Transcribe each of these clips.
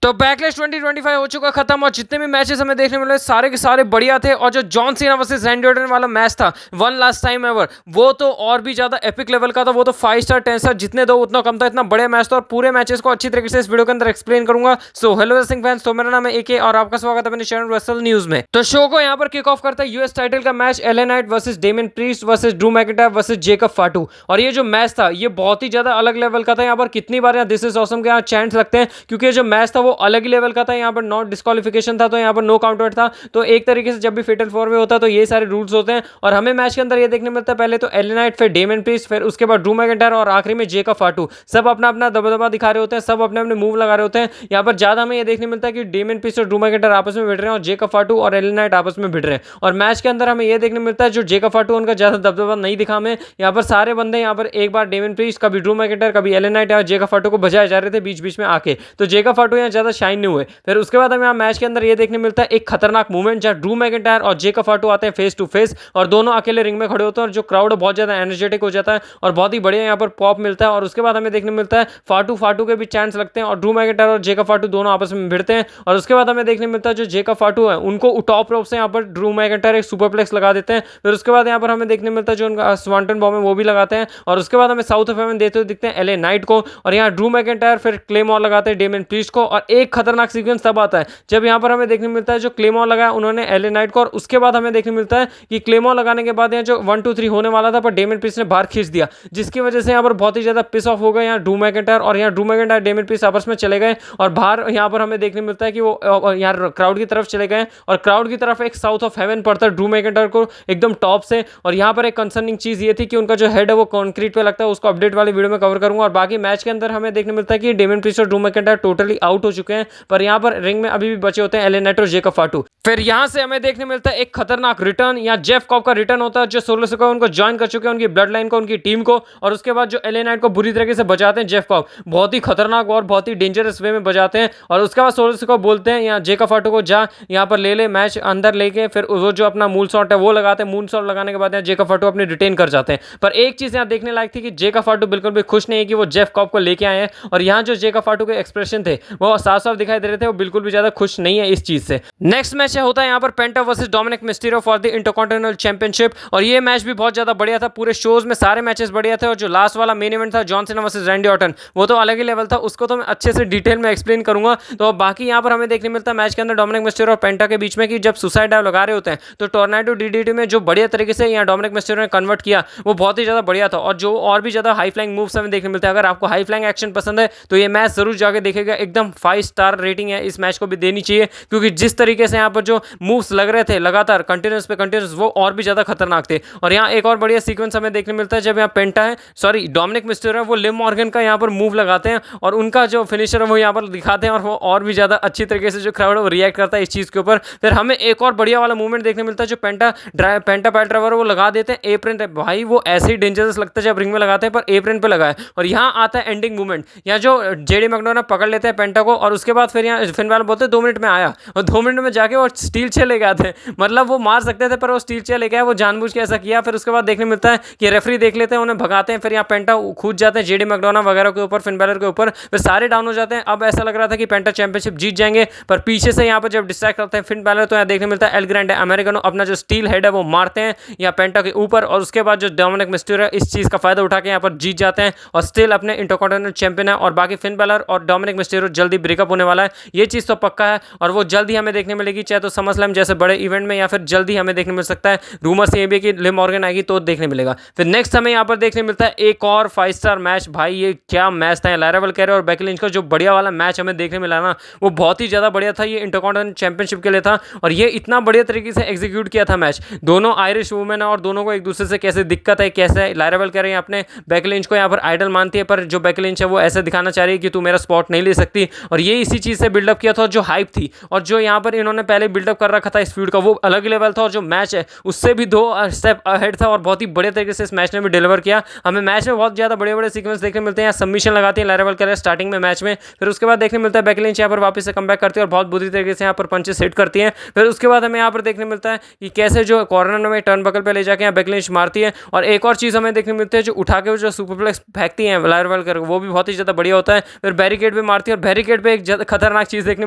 तो बैकलैश 2025 हो चुका खत्म और जितने भी मैचेस हमें देखने मिले सारे के सारे बढ़िया थे। और जो John Cena versus Randy Orton वाला मैच था वन लास्ट टाइम एवर, वो तो और भी ज्यादा एपिक लेवल का था। वो तो 5 स्टार 10 स्टार जितने दो उतना कम था, इतना बड़े मैच था। और पूरे मैचेस को अच्छी तरीके से इस वीडियो के अंदर एक्सप्लेन करूंगा। सो हेलो रेसलिंग फैंस, तो मेरा नाम है एके और आपका स्वागत है अपने चैनल रेसल न्यूज में। तो शो को यहाँ पर किक ऑफ करता है यूएस टाइटल का match, LA night versus Damien priest versus Drew McIntyre versus Jacob फाटू। और ये जो मैच था ये बहुत ही ज्यादा अलग लेवल का था। यहाँ पर कितनी बार यहाँ दिस इज ऑसम के यहाँ चैंट्स लगते हैं, क्योंकि ये जो मैच था वो अलग ही लेवल का था। यहाँ पर नॉट डिस्क्वालिफिकेशन था, तो यहाँ पर नो काउंट आउट था। तो एक तरीके से जब भी फेटल फोर वे होता है तो ये सारे रूल्स होते हैं। और हमें मैच के अंदर ये देखने मिलता है, पहले तो एलए नाइट, फिर डेमियन प्रीस्ट, फिर उसके बाद ड्रू मैकिंटायर और आखिरी में जेकब फाटू। सब अपना अपना दबदबा दिखा रहे होते हैं, सब अपने अपने मूव लगा रहे होते हैं। यहाँ पर ज्यादा हमें ये देखने मिलता है कि डेमियन प्रीस्ट और ड्रू मैकिंटायर आपस में भिड़ रहे हैं और जेकब फाटू और एलए नाइट आपस में भिड़ रहे हैं। और मैच के अंदर हमें ये देखने मिलता है जो जेकब फाटू उनका ज्यादा दबदबा नहीं दिखा हमें। यहाँ पर सारे बंदे यहाँ पर एक बार डेमियन प्रीस्ट, कभी ड्रू मैकिंटायर, कभी एलए नाइट या जेकब फाटू को बजाए जा रहे थे बीच बीच में आके। तो जेकब फाटू यहाँ ज्यादा शाइन नहीं हुए। फिर उसके बाद हमें यहाँ मैच के अंदर ये देखने मिलता है एक खतरनाक मूवमेंट जहां ड्रू मैकिंटायर और जेकब फाटू आते हैं फेस टू फेस और दोनों अकेले रिंग में खड़े होते हैं और जो क्राउड बहुत ज्यादा एनर्जेटिक हो जाता है और बहुत ही बढ़िया यहाँ पर पॉप मिलता है। और उसके बाद हमें देखने मिलता है फाटू के भी चांस लगते हैं और ड्रू मैकिंटायर और जेकब फाटू दोनों आपस में भिड़ते हैं। और उसके बाद हमें देखने मिलता है जो जेकब फाटू है उनको टॉप रोप से यहाँ पर ड्रू मैकिंटायर एक सुपरप्लेक्स लगा देते हैं। फिर उसके बाद यहाँ पर हमें देखने मिलता है जो उनका स्वांटन बॉम्ब है वो भी लगाते हैं। और उसके बाद हमें साउथ ऑफ हेवन देते हुए दिखते हैं एलए नाइट को। और यहाँ ड्रू मैकिंटायर फिर क्लेमोर लगाते हैं डेमियन प्रीस्ट को। और एक खतरनाक सीक्वेंस तब आता है जब यहाँ पर हमें देखने मिलता है जो क्लेमोर लगाया उन्होंने एलए नाइट को। और उसके बाद हमें देखने मिलता है कि क्लेमोर लगाने के बाद यहाँ जो 1 2 3 होने वाला था पर डेमियन प्रीस्ट ने बाहर खींच दिया, जिसकी वजह से यहाँ पर बहुत ही ज्यादा पिस ऑफ हो गए यहाँ ड्रू मैकिंटायर। और यहाँ ड्रू मैकिंटायर डेमियन प्रीस्ट आपस में चले गए और बाहर यहाँ पर हमें देखने मिलता है कि वो यहाँ क्राउड की तरफ चले गए और क्राउड की तरफ एक साउथ ऑफ हेवन पड़ता है ड्रू मैकिंटायर को एकदम टॉप से। और यहाँ पर एक कंसर्निंग चीज ये थी कि उनका जो हेड है वो कॉन्क्रीट पे लगता है, उसको अपडेट वाली वीडियो में कवर करूंगा। और बाकी मैच के अंदर हमें देखने मिलता है कि डेमियन प्रीस्ट और ड्रू मैकिंटायर टोटली आउट हो चुके हैं, पर यहाँ पर रिंग में अभी भी बचे होते हैं एलए नाइट और जेकब फाटू। फिर यहाँ से हमें देखने मिलता है एक खतरनाक रिटर्न, या जेफ कॉब का रिटर्न होता है जो सोलो सिकोआ उनको ज्वाइन कर चुके हैं, उनकी ब्लड लाइन को, उनकी टीम को। और उसके बाद जो एलए नाइट को बुरी तरीके से बचाते हैं जेफ कॉब, बहुत ही खतरनाक और बहुत ही डेंजरस वे में बजाते हैं। और उसके बाद सोलो सिकोआ बोलते हैं यहाँ जेकब फाटू को जा यहाँ पर ले ले मैच अंदर लेके। फिर वो जो अपना मूल शॉट है वो लगाते हैं, मूल शॉट लगाने के बाद यहाँ जेकब फाटू अपने रिटेन कर जाते हैं। पर एक चीज यहाँ देखने लायक थी कि जेकब फाटू बिल्कुल भी खुश नहीं है कि वो जेफ कॉब को लेके आए हैं। और यहाँ जो जेकब फाटू के एक्सप्रेशन थे वो साफ साफ दिखाई दे रहे थे, वो बिल्कुल भी ज्यादा खुश नहीं है इस चीज से। नेक्स्ट मैच होता है यहाँ पर Penta versus Dominik Mysterio for the intercontinental championship. और ये मैच भी बहुत ज्यादा बढ़िया था, पूरे शोज में सारे मैचेस बढ़िया थे। और जो लास्ट वाला मेन इवेंट था John Cena versus Randy Orton, वो तो अलग ही लेवल था, उसको तो मैं अच्छे से डिटेल में एक्सप्लेन करूंगा। तो बाकी यहाँ पर हमें देखने मिलता है मैच के अंदर डोमिनिक मिस्टीरियो और पेंटा के बीच में कि जब सुसाइड डाइव लगा रहे होते हैं तो टोर्नेडो डीडीटी में जो बढ़िया तरीके से यहाँ डोमिनिक मिस्टीरियो ने कन्वर्ट किया वो बहुत ही ज्यादा बढ़िया था। और जो और भी ज्यादा हाई फ्लाइंग मूव्स हमें देखने मिलते हैं। अगर आपको हाई फ्लाइंग एक्शन पसंद है तो ये मैच जरूर जाके देखेगा, एकदम 5 स्टार रेटिंग है इस मैच को भी देनी चाहिए, क्योंकि जिस तरीके से यहाँ पर जो मूव्स लग रहे थे लगातार कंटिन्यूस पे कंटिन्यूस, वो और भी ज्यादा खतरनाक थे। और यहाँ एक और बढ़िया सीक्वेंस हमें देखने मिलता है जब यहाँ पेंटा है, सॉरी डोमिनिक मिस्टीरियो है, वो लिम मॉर्गन का यहाँ पर मूव लगाते हैं और उनका जो फिनिशर है वो यहाँ पर दिखाते हैं। और वो और भी ज्यादा अच्छी तरीके से जो क्राउड है वो रिएक्ट करता है इस चीज के ऊपर। फिर हमें एक और बढ़िया वाला मूवमेंट देखने मिलता है जो पेंटा पाइल ड्राइवर वो लगा देते हैं एप्रन पे। भाई वो ऐसे ही डेंजरस लगता है जब रिंग में लगाते हैं, पर एप्रन पे लगा है। और यहाँ आता है एंडिंग मूवमेंट, यहाँ जो जेडी मैकडोना पकड़ लेते हैं पेंटा को और उसके बाद फिर यहाँ फिन वाला बोलते हैं 2 मिनट में आया, और 2 मिनट में जाके वो स्टील चेयर लेके आते हैं। मतलब वो मार सकते थे पर वो स्टील चेयर लेके आए, वो जानबूझ के ऐसा किया। फिर उसके बाद देखने मिलता है कि रेफरी देख लेते हैं, उन्हें भगाते हैं। फिर यहाँ पेंटा कूद जाते हैं जेडी मैकडोना वगैरह के ऊपर, फिन बैलर के ऊपर, फिर सारे डाउन हो जाते हैं। अब ऐसा लग रहा था कि पेंटा चैंपियनशिप जीत जाएंगे, पर पीछे से यहाँ पर जब डिस्ट्रैक्ट करते हैं फिन बैलर तो यहाँ देखने मिलता है एल ग्रैंडे अमेरिकानो अपना जो स्टील हेड है वो मारते हैं यहाँ पेंटा के ऊपर। और उसके बाद जो डोमिनिक मिस्टीरियो इस चीज का फायदा उठा के यहाँ पर जीत जाते हैं और स्टिल अपने इंटरकॉन्टिनेंटल चैंपियन है। और बाकी फिन बैलर और डोमिनिक मिस्टीरियो जल्दी ब्रेकअप होने वाला है, ये चीज तो पक्का है। और वो जल्दी हमें देखने मिलेगी, चाहे तो समरस्लैम जैसे बड़े इवेंट में या फिर जल्दी हमें देखने मिल सकता है। रूमर से ये भी कि लिम मॉर्गन आएगी तो देखने मिलेगा। फिर नेक्स्ट हमें यहाँ पर देखने मिलता है एक और 5 स्टार मैच। भाई ये क्या मैच था, लायरा वल्kyria और बेकी लिंच का जो बढ़िया वाला मैच हमें देखने मिला ना, वो बहुत ही ज्यादा बढ़िया था। ये इंटरकॉन्टिनेंटल चैंपियनशिप के लिए था और ये इतना बढ़िया तरीके से एग्जीक्यूट किया था मैच। दोनों आयरिश वुमेन है और दोनों को एक दूसरे से कैसे दिक्कत है, कैसे लायरा वल्kyria अपने बेकी लिंच को यहाँ पर आइडल मानती है, पर जो बेकी लिंच है वो ऐसे दिखाना चाह रही है कि तू मेरा स्पॉट नहीं ले सकती। और ये इसी चीज से बिल्डअप किया था, जो हाइप थी और जो यहाँ पर इन्होंने पहले बिल्डअप कर रखा था इस फील्ड का, वो अलग लेवल था। और जो मैच है उससे भी 2 स्टेप अहेड था और बहुत ही बढ़िया तरीके से इस मैच ने भी डिलीवर किया। हमें मैच में बहुत ज्यादा बड़े बड़े सीक्वेंस देखने मिलते हैं। सबमिशन लगाती है लायरा वल्kyria स्टार्टिंग में मैच में, फिर उसके बाद देखने मिलता है बेकी लिंच यहाँ पर वापस से कमबैक करती है और बहुत बुरी तरीके से यहाँ पर पंचेस हिट करती है। फिर उसके बाद हमें यहाँ पर देखने मिलता है कि कैसे जो कॉर्नर में टर्न बकल पे ले जाके यहाँ बेकी लिंच मारती है। और एक और चीज हमें देखने मिलती है जो उठा के जो सुपरप्लेक्स फेंकती है लायरा वल्kyria, वो भी बहुत ही ज्यादा बढ़िया होता है। फिर बैरिकेड पे मारती है और बैरिकेड पे एक खतरनाक चीज़ देखने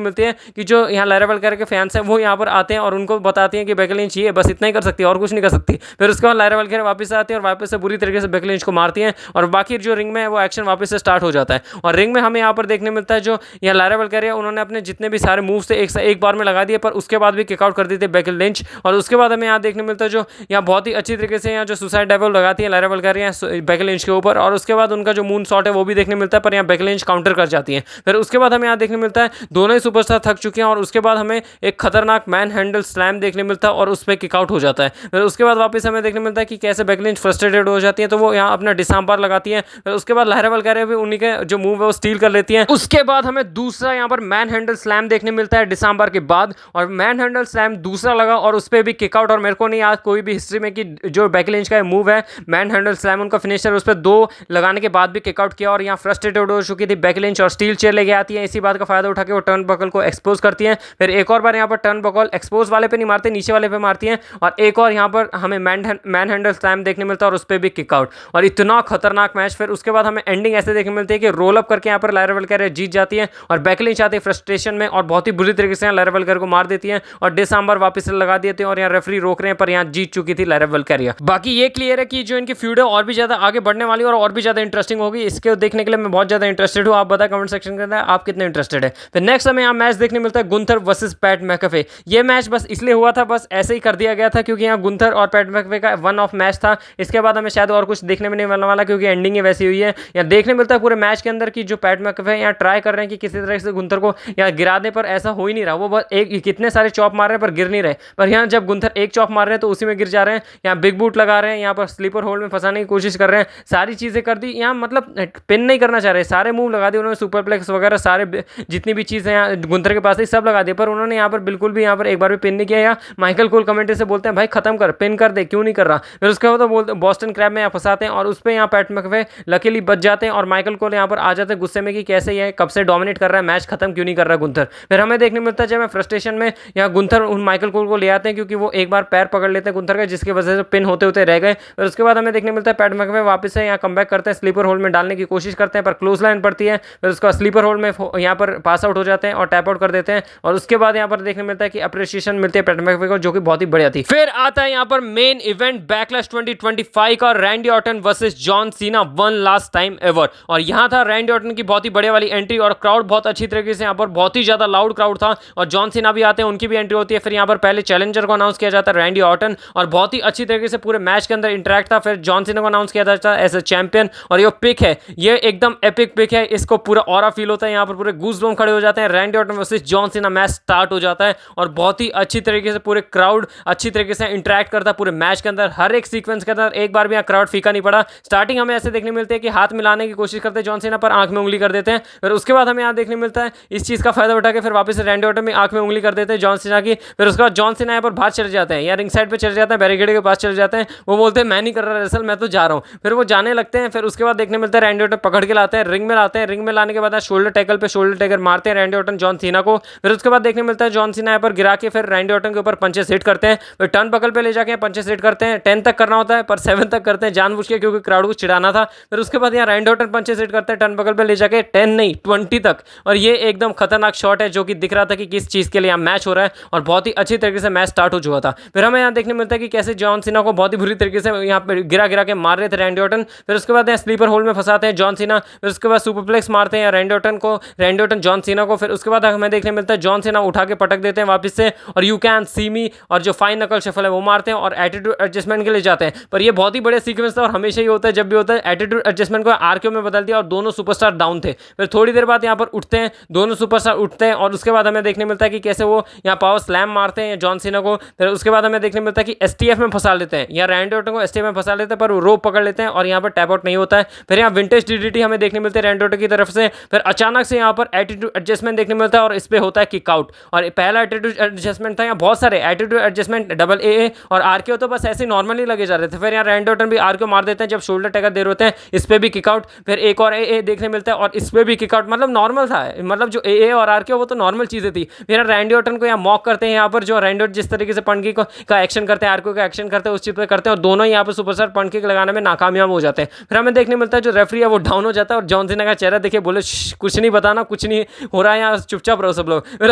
मिलती है कि जो यहाँ लायरा वल्किरिया के फैंस हैं वो यहाँ पर आते हैं और उनको बताती हैं कि बेकी लिंच ये बस इतना ही कर सकती है और कुछ नहीं कर सकती। फिर उसके बाद लायरा वल्किरिया वापस आती है और वापस से बुरी तरीके से बेकी लिंच को मारती हैं और बाकी जो रिंग में है वो एक्शन वापस से स्टार्ट हो जाता है। और रिंग में हमें यहाँ पर देखने मिलता है जो यहाँ लायरा वल्किरिया उन्होंने अपने जितने भी सारे मूव्स थे एक बार में लगा दिए, पर उसके बाद भी किकआउट कर दी थी बेकी लिंच। और उसके बाद हमें यहाँ देखने मिलता है जो यहाँ बहुत ही अच्छी तरीके से यहाँ जो सुसाइड डाइव लगाती है लायरा वल्किरिया बेकी लिंच के ऊपर, और उसके बाद उनका जो मून शॉट है वो भी देखने मिलता है, पर यहाँ बेकी लिंच काउंटर कर जाती है। फिर उसके बाद हमें यहाँ देखने मिलता है दोनों ही सुपरस्टार थक चुके हैं और उसके बाद हमें एक खतरनाक मैन हैंडल स्लैम देखने मिलता है और उस पर किकआउट हो जाता है। फिर उसके बाद वापस हमें देखने मिलता है कि कैसे बेकी लिंच फ्रस्ट्रेटेड हो जाती है, तो वो यहाँ अपना डिसआर्म लगाती है। फिर उसके बाद लायरा वल्किरिया भी उन्हीं के जो मूव है वो स्टील कर लेती है। उसके बाद हमें दूसरा यहाँ पर मैन हैंडल स्लैम देखने मिलता है डिसआर्म के बाद, और मैन हैंडल स्लैम दूसरा लगा और उस पर भी किकआउट। और मेरे को नहीं याद कोई भी हिस्ट्री में कि जो बेकी लिंच का मूव है मैन हैंडल स्लैम उनका फिनिशर, उस पर 2 लगाने के बाद भी किकआउट किया और यहाँ फ्रस्ट्रेटेड हो चुकी थी बेकी लिंच और स्टील चेयर लेके आती है। इसी बात का फायदा उठा के वो टर्न बकल को एक्सपोज करती है। फिर एक और बार यहाँ पर टर्न बकल एक्सपोज वाले पे नहीं मारते, नीचे वाले पे मारती हैं, और एक और यहाँ पर हमें मैन हैंडल स्लैम देखने मिलता है और उस पर भी किकआउट, और इतना खतरनाक मैच। फिर उसके बाद हमें एंडिंग ऐसे देखने मिलती है कि रोल अप करके यहाँ पर लायरा वल्किरिया जीत जाती है और बेकी लिंच आती है फ्रस्ट्रेशन में और बहुत ही बुरी तरीके से लायरा वल्किरिया को मार देती है और डिसआर्म वापस से लगा देते हैं और यहाँ रेफरी रोक रहे हैं, पर यहाँ जीत चुकी थी लायरा वल्किरिया। बाकी ये क्लियर है कि जो इनकी फ्यूड है और भी ज्यादा आगे बढ़ने वाली और भी ज्यादा इंटरेस्टिंग होगी। इसके देखने के लिए मैं बहुत ज्यादा इंटरेस्टेड हूँ। आप बताएं कमेंट सेक्शन के अंदर आप कितने इंटरेस्टेड है। फिर नेक्स्ट हमें यहाँ मैच देखने मिलता है गुंथर वर्सेस पैट मैकअफे। ये मैच बस इसलिए हुआ था, बस ऐसे ही कर दिया गया था क्योंकि यहाँ गुंथर और पैट मैकअफे का वन ऑफ मैच था। इसके बाद हमें शायद और कुछ देखने में नहीं मिलने वाला क्योंकि एंडिंग ही वैसी हुई है। यहाँ देखने मिलता है पूरे मैच के अंदर कि जो पैट मैकअफे यहाँ ट्राई कर रहे हैं कि किसी तरह से गुंथर को यहाँ गिराने, पर ऐसा हो ही नहीं रहा। वो बस एक कितने सारे चॉप मार रहे हैं पर गिर नहीं रहे, पर यहाँ जब गुंथर एक चॉप मार रहे हैं तो उसी में गिर जा रहे हैं। यहाँ बिग बूट लगा रहे हैं, यहाँ पर स्लीपर होल्ड में फंसाने की कोशिश कर रहे हैं, सारी चीज़ें कर दी। यहाँ मतलब पिन नहीं करना चाह रहे, सारे मूव लगा दिए उन्होंने, सुपरप्लेक्स वगैरह सारे जितनी भी चीज़ें यहाँ गुंथर के पास ही सब लगा दिए, पर उन्होंने यहाँ पर बिल्कुल भी यहाँ पर एक बार भी पिन नहीं किया। या माइकल कोल कमेंट्री से बोलते हैं भाई खत्म कर, पिन कर दे, क्यों नहीं कर रहा। फिर उसके बाद तो बोलते बॉस्टन क्रैब में यहाँ फंसाते हैं और उस पर यहाँ पैट मैकअफे लकीली बच जाते हैं और माइकल कोल यहाँ पर आ जाते हैं गुस्से में कि कैसे ये कब से डोमिनेट कर रहा है, मैच खत्म क्यों नहीं कर रहा गुंथर। फिर हमें देखने मिलता है जब फ्रस्ट्रेशन में यहाँ गुंथर उन माइकल कोल को ले आते हैं क्योंकि वो एक बार पैर पकड़ लेते हैं गुंथर का, जिसकी वजह से पिन होते होते रह गए। फिर उसके बाद हमें देखने मिलता है पैट मैकअफे वापस से यहाँ कमबैक करते हैं, स्लीपर होल्ड में डालने की कोशिश करते हैं पर क्लोज लाइन पड़ती है। फिर उसके बाद स्लीपर होल्ड में यहाँ पर पास आउट हो जाते हैं और टैप आउट कर देते हैं, और उसके बाद यहाँ पर देखने मिलता है कि अप्रिशिएशन मिलती है पैट मैकअफे को, जो कि बहुत ही बढ़िया थी। फिर आता है यहाँ पर मेन इवेंट बैकलैश 2025 का Randy Orton versus John Cena one last time ever. और यहाँ था रैंडी ऑर्टन की बहुत ही बढ़िया वाली एंट्री और क्राउड बहुत अच्छी तरीके से यहाँ पर बहुत ही ज्यादा लाउड क्राउड था, और जॉन सीना भी आते हैं, उनकी भी एंट्री होती है। फिर यहाँ पर पहले चैलेंजर को अनाउंस किया जाता है रैंडी ऑर्टन, और बहुत ही अच्छी तरीके से पूरे मैच के अंदर इंटरेक्ट था। फिर जॉन सीना को अनाउंस किया जाता है एज ए चैंपियन, और ये पिक है, ये एकदम एपिक पिक है, इसको पूरा ऑरा फील होता है, यहाँ पर पूरे गूज़बम्स खड़े हो जाते हैं। Randy Orton versus John Cena match start हो जाता है और बहुत ही अच्छी तरीके से पूरे क्राउड अच्छी तरीके से इंटरेक्ट करता है पूरे मैच के अंदर, हर एक सीक्वेंस के अंदर एक बार भी यहाँ क्राउड फीका नहीं पड़ा। स्टार्टिंग हमें ऐसे देखने मिलते हैं कि हाथ मिलाने की कोशिश करते हैं जॉन सीना पर, आंख में उंगली कर देते हैं। फिर उसके बाद हमें यहाँ देखने मिलता है इस चीज़ का फायदा उठा के फिर वापस से रैंडी ऑर्टन में आंख में उंगली कर देते हैं जॉन सीना की। फिर उसके बाद जॉन सीना यहाँ पर बाहर चले जाते हैं या रिंग साइड पर चले जाते हैं, बैरिकेड के पास चले जाते हैं। वो बोलते हैं मैं नहीं कर रहा रेसल, मैं तो जा रहा हूँ। फिर वो जाने लगते हैं। फिर उसके बाद देखने मिलता है रैंडी ऑर्टन पकड़ के लाते हैं, रिंग में लाते हैं, रिंग में लाने के बाद शोल्डर टैकल पे शोल्डर टैकल मारते हैं रैंडी ऑर्टन जॉन सीना को। फिर उसके बाद देखने मिलता है जॉन सीना यहाँ पर गिरा के फिर रैंडी ऑर्टन के ऊपर पंचेस हिट करते हैं। फिर टर्न बकल पे ले जाके पंचेस हिट करते हैं, 10 तक करना होता है पर 7 तक करते हैं जानबूझ के क्योंकि क्राउड को चिढ़ाना था। फिर उसके बाद यहाँ रैंडी ऑर्टन पंचेस हिट करते हैं टर्न बकल पे ले जाके 10 नहीं 20 तक, और ये एकदम खतरनाक शॉट है जो कि दिख रहा था कि किस चीज़ के लिए यहाँ मैच हो रहा है, और बहुत ही अच्छी तरीके से मैच स्टार्ट हो चुका था। फिर हमें यहाँ देखने मिलता है कि कैसे जॉन सीना को बहुत ही बुरी तरीके से यहाँ पर गिरा गिरा के मार रहे थे रैंडी ऑर्टन। फिर उसके बाद यहाँ स्लीपर होल्ड में फंसाते हैं जॉन सीना। फिर उसके बाद सुपरप्लेक्स मारते हैं रैंडी ऑर्टन को, रैंडी ऑर्टन जॉन सीना को। फिर उसके बाद हमें देखने मिलता है जॉन सीना उठा के पटक देते हैं वापस से, और यू कैन सी मी और जो फाइन नकल शफल है वो मारते हैं और एटीट्यूड एडजस्टमेंट के लिए जाते हैं। पर ये बहुत ही बड़े सीक्वेंस था और हमेशा ही होता है जब भी होता है, एटीट्यूड एडजस्टमेंट को आरक्यू में बदल दिया और दोनों सुपरस्टार डाउन थे। फिर थोड़ी देर बाद यहाँ पर उठते हैं दोनों सुपरस्टार उठते हैं, और उसके बाद हमें देखने मिलता है कि कैसे वो यहाँ पावर स्लैम मारते हैं जॉन सीना को। फिर उसके बाद हमें देखने मिलता है कि एसटीएफ में फंसा लेते हैं, या रैंडी ऑर्टन को एसटीएफ में फंसा लेते हैं पर वो रोप पकड़ लेते हैं और यहाँ पर टैप आउट नहीं होता है। फिर यहाँ विंटेज डीडीटी हमें देखने मिलते हैं रैंडी ऑर्टन की तरफ से। फिर अचानक से यहाँ पर एटीट्यूड एडजस्टमेंट देखने मिलता है और इस पर होता है किक आउट, और पहला एटीट्यूड एडजस्टमेंट था। यहाँ बहुत सारे एटीट्यूड एडजस्टमेंट डबल ए और आरके तो बस ऐसे नॉर्मली लगे जा रहे थे। फिर यहाँ रैंडी ऑर्टन भी आरके मार देते हैं जब शोल्डर टैकर दे रहे होते हैं, इस पर भी किक आउट। फिर एक और ए देखने मिलता है और इस पर भी किक आउट, मतलब नॉर्मल था, मतलब जो ए और आरके वो तो नॉर्मल चीज़ें थी। फिर रैंडी ऑर्टन को यहाँ मॉक करते हैं, यहाँ पर जो रैंडी ऑर्टन जिस तरीके से पनकी का एक्शन करते हैं आरके का एक्शन करते हैं उस चीज़ पर करते हैं, और दोनों यहाँ पर सुपरस्टार पनकी लगाने में नाकामयाब हो जाते हैं। फिर हमें देखने मिलता है जो रेफरी है वो डाउन हो जाता है और जॉन सीना का चेहरा देखिए बोले कुछ नहीं बताना, कुछ नहीं हो रहा है यहाँ, चुपचाप रहो सब लोग। फिर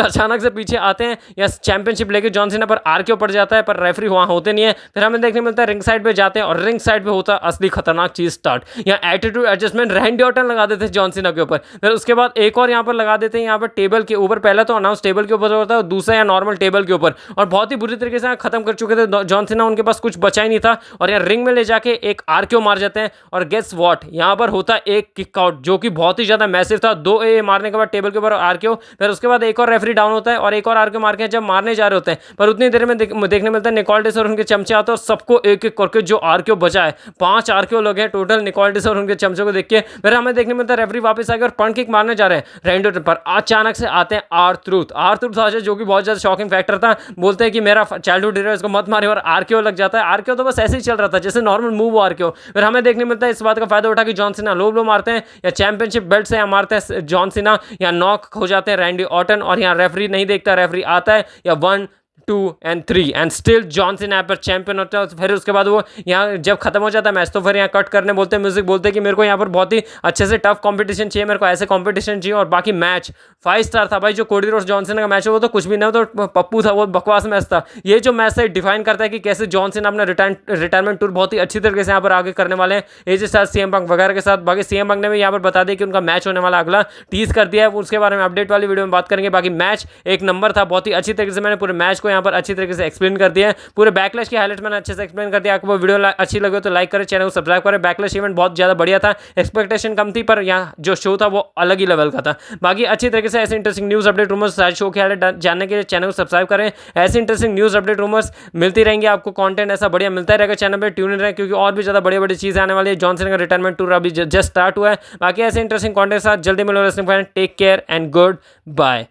अचानक से पीछे आते हैं, या चैंपियनशिप लेके जॉन सीना पर आरकेओ पड़ जाता है, पर रेफरी वहाँ होते नहीं है। फिर हमें देखने मिलता है रिंग साइड पे जाते हैं, और रिंग साइड पे होता है असली खतरनाक चीज स्टार्ट। यहाँ एटीट्यूड एडजस्टमेंट रैंडी ऑर्टन लगा देते हैं जॉन सीना के ऊपर। फिर उसके बाद एक और यहाँ पर लगा देते हैं, यहाँ पर टेबल के ऊपर, पहला तो अनाउंस टेबल के ऊपर होता है, दूसरा या नॉर्मल टेबल के ऊपर, और बहुत ही बुरी तरीके से खत्म कर चुके थे जॉन सीना, उनके पास कुछ बचा ही नहीं था। और यहाँ रिंग में ले जाके एक आरकेओ मार जाते हैं, और गेस व्हाट, यहाँ पर होता है एक किक आउट जो कि बहुत ही ज्यादा मैसिव था। 2 ए मारने के बाद टेबल के ऊपर आरकेओ, फिर उसके बाद एक और रेफरी डाउन होता है, और एक और आरकेओ मार के जब मारने जा रहे होते हैं, पर उतनी देर में देखने मिलता है निकोल्डिस और उनके चमचे आते हैं, और सबको एक एक करके जो आरकेओ बचा है, 5 आरकेओ लगे हैं टोटल निकोल्डिस और उनके चमचों को देख के। फिर हमें देखने मिलता है रेफरी वापस आके और पंट किक मारने जा रहे हैं रैंडी ऑर्टन पर। अचानक से आते हैं R-Truth आ जाए, जो कि बहुत ज्यादा शॉकिंग फैक्टर था। बोलते हैं कि मेरा चाइल्डहुड हीरो, इसको मत मारे, और आरकेओ लग जाता है। आरकेओ तो बस ऐसे ही चल रहा था जैसे नॉर्मल मूव आरकेओ। फिर हमें देखने मिलता है इस बात का फायदा उठा कि जॉन सीना लो ब्लो मारते हैं, या चैंपियनशिप बेल्ट से मारते हैं जॉन सीना, या नॉक हो जाते हैं रैंडी ऑर्टन, और यहाँ रेफरी नहीं देखता, रेफरी आता है, या 1 2 and 3 and still John Cena यहाँ पर चैंपियन होता है। फिर उसके बाद वो यहाँ जब खत्म हो जाता है मैच, तो फिर यहाँ कट करने बोलते हैं, म्यूजिक बोलते हैं कि मेरे को यहाँ पर बहुत ही अच्छे से टफ कंपटीशन चाहिए, मेरे को ऐसे कंपटीशन चाहिए। और बाकी मैच 5 स्टार था भाई, जो कोडी रोड्स जॉन सीना का मैच है वो तो कुछ भी नहीं, तो पप्पू था, वो बकवास मैच था। ये जो मैच था डिफाइन करता है कि कैसे जॉन सीना अपना रिटायरमेंट टूर बहुत ही अच्छी तरीके से यहाँ पर आगे करने वाले हैं, एजे स्टाइल्स, सीएम पंक वगैरह के साथ। बाकी सीएम पंक ने भी यहाँ पर बता दिया कि उनका मैच होने वाला अगला टीज कर दिया है, उसके बारे में अपडेट वाली वीडियो में बात करेंगे। बाकी मैच एक नंबर था, बहुत ही अच्छी तरीके से मैंने पूरे मैच को यहाँ पर अच्छी तरीके से एक्सप्लेन कर दिया है, पूरे बैकलैश की हाइलाइट मैंने अच्छे से एक्सप्लेन कर दिया। आपको वीडियो अच्छी लगे तो लाइक करें, चैनल को सब्सक्राइब करें। बैकलैश इवेंट बहुत ज्यादा बढ़िया था, एक्सपेक्टेशन कम थी, पर यहाँ जो शो था वो अलग ही लेवल का था। बाकी अच्छी तरीके से ऐसे इंटरेस्टिंग न्यूज अपडेट रूमर्स सारे शो की हाइलाइट जानने के लिए चैनल को सब्सक्राइब करें। ऐसे इंटरेस्टिंग न्यूज अपडेट रूमर्स मिलती रहेंगे, आपको कंटेंट ऐसा बढ़िया मिलता रहेगा चैनल पर, ट्यून इन रहे, क्योंकि और भी ज्यादा बड़ी बड़ी चीजें आने वाली है। जॉन सीना का रिटायरमेंट टूर अभी जस्ट स्टार्ट हुआ है। बाकी ऐसे इंटरेस्टिंग कंटेंट के साथ जल्दी मिलो। Take care and good bye.